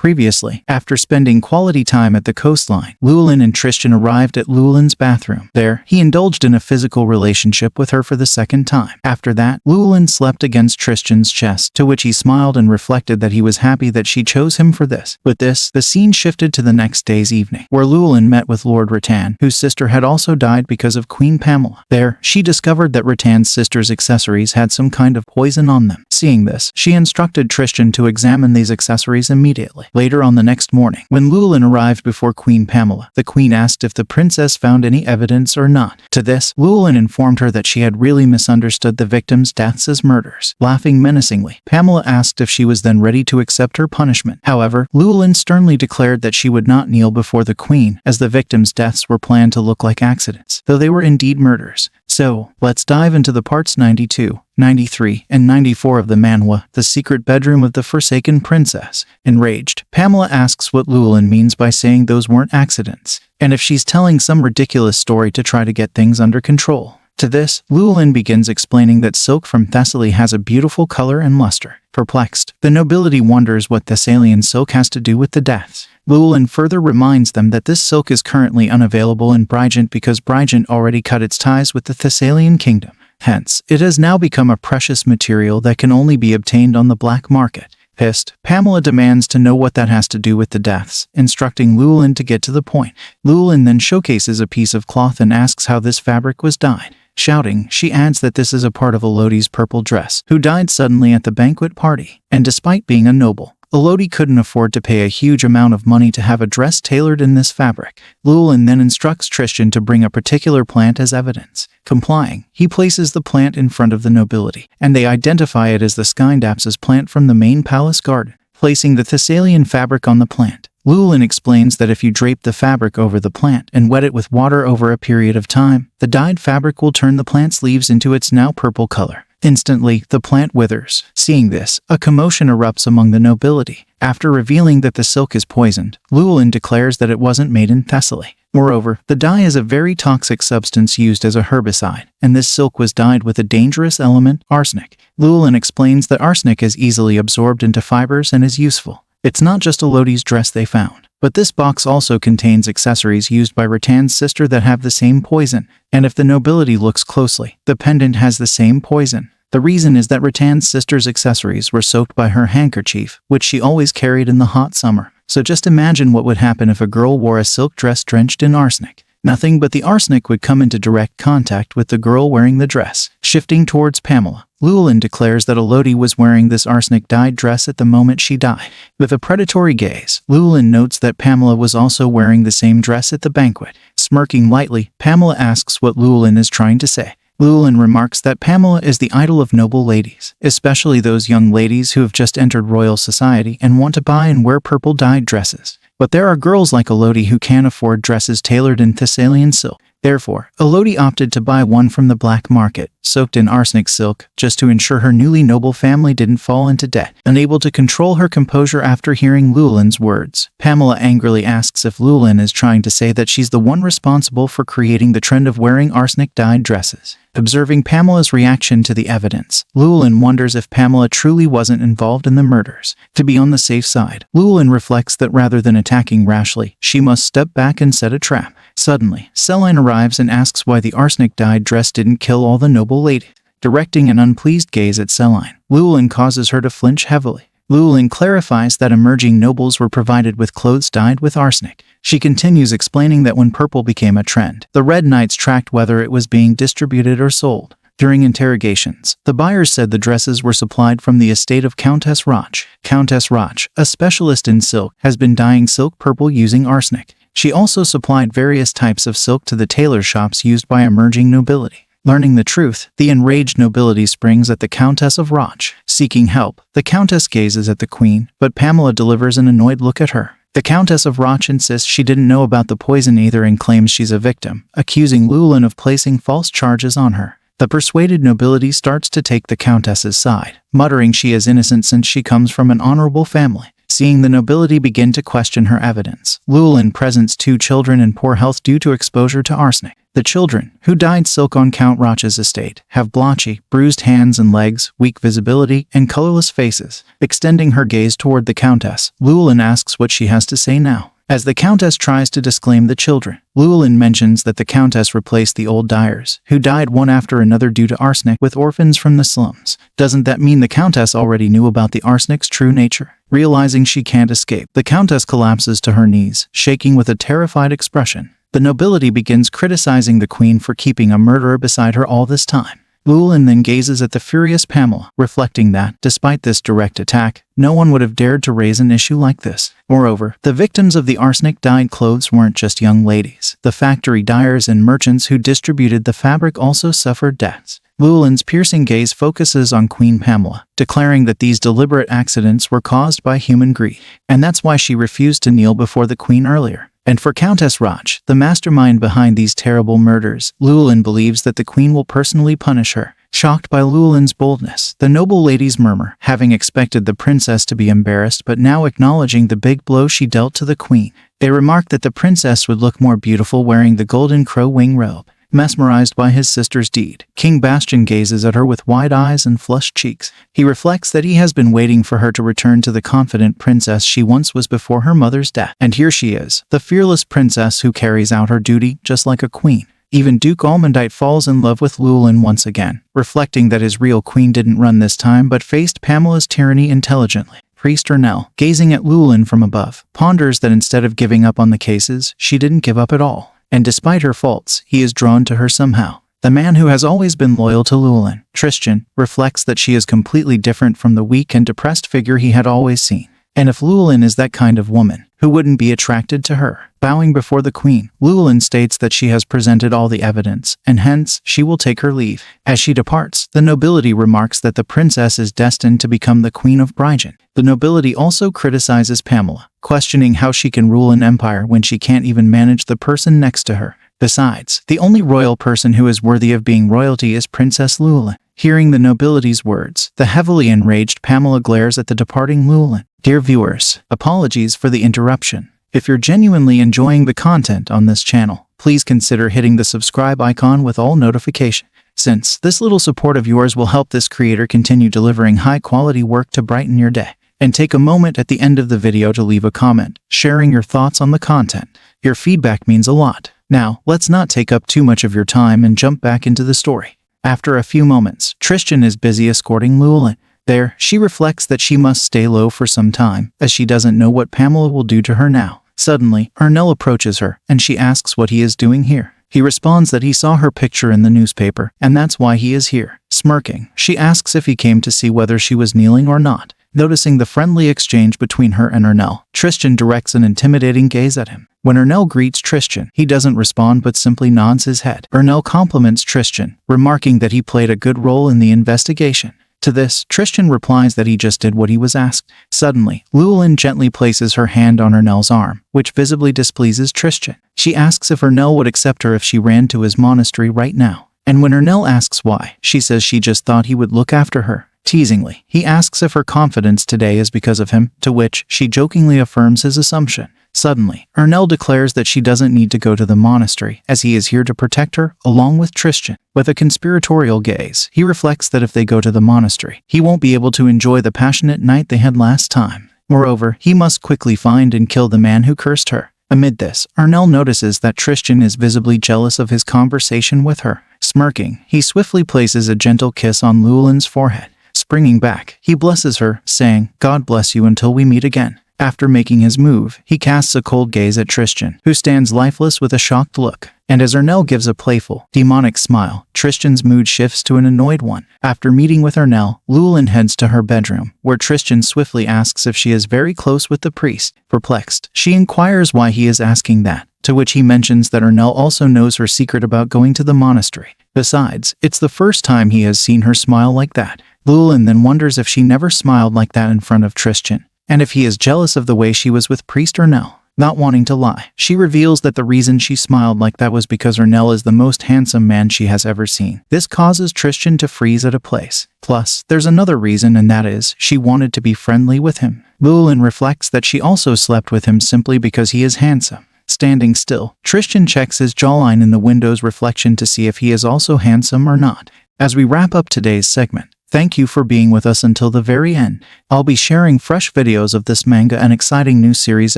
Previously, after spending quality time at the coastline, Lewellyn and Tristan arrived at Lewellyn's bathroom. There, he indulged in a physical relationship with her for the second time. After that, Lewellyn slept against Tristan's chest, to which he smiled and reflected that he was happy that she chose him for this. With this, the scene shifted to the next day's evening, where Lewellyn met with Lord Rattan, whose sister had also died because of Queen Pamela. There, she discovered that Rattan's sister's accessories had some kind of poison on them. Seeing this, she instructed Tristan to examine these accessories immediately. Later on the next morning, when Lewellyn arrived before Queen Pamela, the queen asked if the princess found any evidence or not. To this, Lewellyn informed her that she had really misunderstood the victims' deaths as murders. Laughing menacingly, Pamela asked if she was then ready to accept her punishment. However, Lewellyn sternly declared that she would not kneel before the queen, as the victims' deaths were planned to look like accidents, though they were indeed murders. So, let's dive into the parts 92, 93, and 94 of the manhwa, The Secret Bedroom of the Forsaken Princess. Enraged, Pamela asks what Lewellyn means by saying those weren't accidents, and if she's telling some ridiculous story to try to get things under control. To this, Lewellyn begins explaining that silk from Thessaly has a beautiful color and luster. Perplexed, the nobility wonders what Thessalian silk has to do with the deaths. Lewellyn further reminds them that this silk is currently unavailable in Brigent because Brigent already cut its ties with the Thessalian kingdom. Hence, it has now become a precious material that can only be obtained on the black market. Pissed, Pamela demands to know what that has to do with the deaths, instructing Lewellyn to get to the point. Lewellyn then showcases a piece of cloth and asks how this fabric was dyed. Shouting, she adds that this is a part of Elodie's purple dress, who died suddenly at the banquet party. And despite being a noble, Elodie couldn't afford to pay a huge amount of money to have a dress tailored in this fabric. Lewellyn then instructs Tristan to bring a particular plant as evidence. Complying, he places the plant in front of the nobility, and they identify it as the Skyndapsus plant from the main palace garden. Placing the Thessalian fabric on the plant, Lewellyn explains that if you drape the fabric over the plant and wet it with water over a period of time, the dyed fabric will turn the plant's leaves into its now purple color. Instantly, the plant withers. Seeing this, a commotion erupts among the nobility. After revealing that the silk is poisoned, Lewellyn declares that it wasn't made in Thessaly. Moreover, the dye is a very toxic substance used as a herbicide, and this silk was dyed with a dangerous element, arsenic. Lewellyn explains that arsenic is easily absorbed into fibers and is useful. It's not just Elodie's dress they found, but this box also contains accessories used by Rattan's sister that have the same poison, and if the nobility looks closely, the pendant has the same poison. The reason is that Rattan's sister's accessories were soaked by her handkerchief, which she always carried in the hot summer. So just imagine what would happen if a girl wore a silk dress drenched in arsenic. Nothing but the arsenic would come into direct contact with the girl wearing the dress. Shifting towards Pamela, Lewellyn declares that Elodie was wearing this arsenic-dyed dress at the moment she died. With a predatory gaze, Lewellyn notes that Pamela was also wearing the same dress at the banquet. Smirking lightly, Pamela asks what Lewellyn is trying to say. Lewellyn remarks that Pamela is the idol of noble ladies, especially those young ladies who have just entered royal society and want to buy and wear purple-dyed dresses. But there are girls like Elodie who can't afford dresses tailored in Thessalian silk. Therefore, Elodie opted to buy one from the black market, soaked in arsenic silk, just to ensure her newly noble family didn't fall into debt. Unable to control her composure after hearing Lewellyn's words, Pamela angrily asks if Lewellyn is trying to say that she's the one responsible for creating the trend of wearing arsenic-dyed dresses. Observing Pamela's reaction to the evidence, Lewellyn wonders if Pamela truly wasn't involved in the murders. To be on the safe side, Lewellyn reflects that rather than attacking rashly, she must step back and set a trap. Suddenly, Celine arrives and asks why the arsenic-dyed dress didn't kill all the noble ladies. Directing an unpleased gaze at Celine, Lewellyn causes her to flinch heavily. Lewellyn clarifies that emerging nobles were provided with clothes dyed with arsenic. She continues explaining that when purple became a trend, the Red Knights tracked whether it was being distributed or sold. During interrogations, the buyers said the dresses were supplied from the estate of Countess Roch. Countess Roch, a specialist in silk, has been dyeing silk purple using arsenic. She also supplied various types of silk to the tailor shops used by emerging nobility. Learning the truth, the enraged nobility springs at the Countess of Roch. Seeking help, the Countess gazes at the Queen, but Pamela delivers an annoyed look at her. The Countess of Roch insists she didn't know about the poison either and claims she's a victim, accusing Lewellyn of placing false charges on her. The persuaded nobility starts to take the Countess's side, muttering she is innocent since she comes from an honorable family. seeing the nobility begin to question her evidence. Lewellyn presents 2 children in poor health due to exposure to arsenic. The children, who died silk on Count Roch's estate, have blotchy, bruised hands and legs, weak visibility, and colorless faces. Extending her gaze toward the Countess, Lewellyn asks what she has to say now. As the Countess tries to disclaim the children, Lewellyn mentions that the Countess replaced the old dyers, who died one after another due to arsenic, with orphans from the slums. Doesn't that mean the Countess already knew about the arsenic's true nature? Realizing she can't escape, the Countess collapses to her knees, shaking with a terrified expression. The nobility begins criticizing the Queen for keeping a murderer beside her all this time. Lewellyn then gazes at the furious Pamela, reflecting that, despite this direct attack, no one would have dared to raise an issue like this. Moreover, the victims of the arsenic-dyed clothes weren't just young ladies. The factory dyers and merchants who distributed the fabric also suffered deaths. Llewellyn's piercing gaze focuses on Queen Pamela, declaring that these deliberate accidents were caused by human greed, and that's why she refused to kneel before the Queen earlier. And for Countess Roch, the mastermind behind these terrible murders, Lewellyn believes that the Queen will personally punish her. Shocked by Llewellyn's boldness, the noble ladies murmur, having expected the princess to be embarrassed but now acknowledging the big blow she dealt to the Queen. They remark that the princess would look more beautiful wearing the golden crow wing robe. Mesmerized by his sister's deed, King Bastian gazes at her with wide eyes and flushed cheeks. He reflects that he has been waiting for her to return to the confident princess she once was before her mother's death. And here she is, the fearless princess who carries out her duty just like a queen. Even Duke Almondite falls in love with Lewellyn once again, reflecting that his real queen didn't run this time but faced Pamela's tyranny intelligently. Priest Ernell, gazing at Lewellyn from above, ponders that instead of giving up on the cases, she didn't give up at all. And despite her faults, he is drawn to her somehow. The man who has always been loyal to Lewellyn, Tristan, reflects that she is completely different from the weak and depressed figure he had always seen. And if Lewellyn is that kind of woman, who wouldn't be attracted to her? Bowing before the Queen, Lewellyn states that she has presented all the evidence, and hence, she will take her leave. As she departs, the nobility remarks that the princess is destined to become the Queen of Brygen. The nobility also criticizes Pamela, questioning how she can rule an empire when she can't even manage the person next to her. Besides, the only royal person who is worthy of being royalty is Princess Lewellyn. Hearing the nobility's words, the heavily enraged Pamela glares at the departing Lewellyn. Dear viewers, apologies for the interruption. If you're genuinely enjoying the content on this channel, please consider hitting the subscribe icon with all notifications, since this little support of yours will help this creator continue delivering high-quality work to brighten your day. And take a moment at the end of the video to leave a comment, sharing your thoughts on the content. Your feedback means a lot. Now, let's not take up too much of your time and jump back into the story. After a few moments, Tristan is busy escorting Lewellyn. There, she reflects that she must stay low for some time, as she doesn't know what Pamela will do to her now. Suddenly, Ernell approaches her, and she asks what he is doing here. He responds that he saw her picture in the newspaper, and that's why he is here. Smirking, she asks if he came to see whether she was kneeling or not. Noticing the friendly exchange between her and Ernell, Tristan directs an intimidating gaze at him. When Ernell greets Tristan, he doesn't respond but simply nods his head. Ernell compliments Tristan, remarking that he played a good role in the investigation. To this, Tristan replies that he just did what he was asked. Suddenly, Lewellyn gently places her hand on Ernell's arm, which visibly displeases Tristan. She asks if Ernell would accept her if she ran to his monastery right now. And when Ernell asks why, she says she just thought he would look after her. Teasingly, he asks if her confidence today is because of him, to which she jokingly affirms his assumption. Suddenly, Ernell declares that she doesn't need to go to the monastery, as he is here to protect her, along with Tristan. With a conspiratorial gaze, he reflects that if they go to the monastery, he won't be able to enjoy the passionate night they had last time. Moreover, he must quickly find and kill the man who cursed her. Amid this, Ernell notices that Tristan is visibly jealous of his conversation with her. Smirking, he swiftly places a gentle kiss on Llewellyn's forehead. Springing back, he blesses her, saying, "God bless you until we meet again." After making his move, he casts a cold gaze at Tristan, who stands lifeless with a shocked look. And as Ernell gives a playful, demonic smile, Tristan's mood shifts to an annoyed one. After meeting with Ernell, Lewellyn heads to her bedroom, where Tristan swiftly asks if she is very close with the priest. Perplexed, she inquires why he is asking that, to which he mentions that Ernell also knows her secret about going to the monastery. Besides, it's the first time he has seen her smile like that. Lewellyn then wonders if she never smiled like that in front of Tristan, and if he is jealous of the way she was with Priest Ernell. not wanting to lie. She reveals that the reason she smiled like that was because Ernell is the most handsome man she has ever seen. This causes Tristan to freeze at a place. Plus, there's another reason, and that is, she wanted to be friendly with him. Lewellyn reflects that she also slept with him simply because he is handsome. Standing still, Tristan checks his jawline in the window's reflection to see if he is also handsome or not. As we wrap up today's segment, thank you for being with us until the very end. I'll be sharing fresh videos of this manga and exciting new series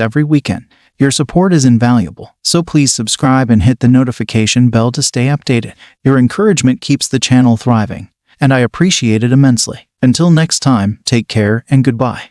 every weekend. Your support is invaluable, so please subscribe and hit the notification bell to stay updated. Your encouragement keeps the channel thriving, and I appreciate it immensely. Until next time, take care and goodbye.